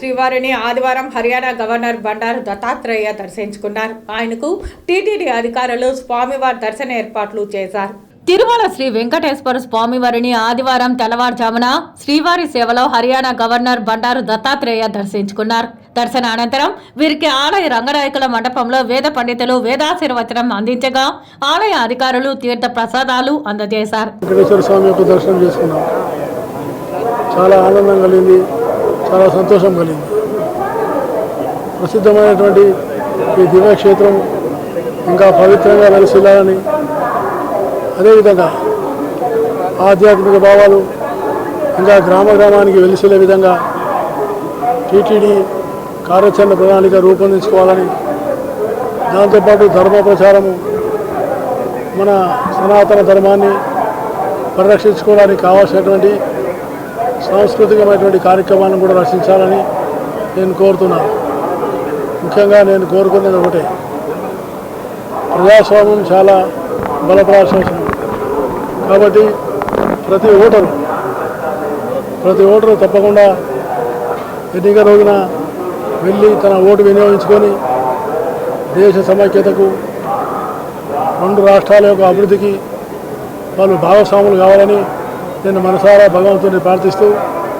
శ్రీవారిని ఆదివారం హర్యానా గవర్నర్ బండారు దత్తాత్రేయ దర్శించుకున్నారు. ఆయనకు టీటీడీ అధికారులు స్వామివారి దర్శన ఏర్పాట్లు చేశారు. తిరుమల శ్రీ వెంకటేశ్వర స్వామివారిని ఆదివారం తెల్లవారుజామున శ్రీవారి సేవలో హర్యానా గవర్నర్ బండారు దత్తాత్రేయ దర్శించుకున్నారు. దర్శన అనంతరం వీరికి ఆలయ రంగనాయకుల మండపంలో వేద పండితులు వేదాశీర్వచనం అందించగా ఆలయ అధికారులు తీర్థ ప్రసాదాలు అందజేశారు. వెంకటేశ్వర స్వామి యొక్క దర్శనం చేసుకున్నాం. చాలా ఆనందం కలిగింది, చాలా సంతోషం కలిగింది. ప్రసిద్ధమైనటువంటి ఈ దివ్యక్షేత్రం ఇంకా పవిత్రంగా వెలసిల్లాలని, అదేవిధంగా ఆధ్యాత్మిక భావాలు ఇంకా గ్రామానికి వెలిసిలే విధంగా టీటీడీ కార్యాచరణ ప్రణాళిక రూపొందించుకోవాలని, దాంతోపాటు ధర్మ ప్రచారము మన సనాతన ధర్మాన్ని పరిరక్షించుకోవడానికి కావాల్సినటువంటి సాంస్కృతికమైనటువంటి కార్యక్రమాలను కూడా రక్షించాలని నేను కోరుతున్నాను. ముఖ్యంగా నేను కోరుకున్నది ఒకటే, ప్రజాస్వామ్యం చాలా బలపడాల్సిన అవసరం. కాబట్టి ప్రతి ఓటరు తప్పకుండా ఎన్నిక రోజున వెళ్ళి తన ఓటు వినియోగించుకొని దేశ సమైక్యతకు, రెండు రాష్ట్రాల యొక్క అభివృద్ధికి వాళ్ళు భాగస్వాములు కావాలని నేను మనసారా భగవంతుని ప్రార్థిస్తూ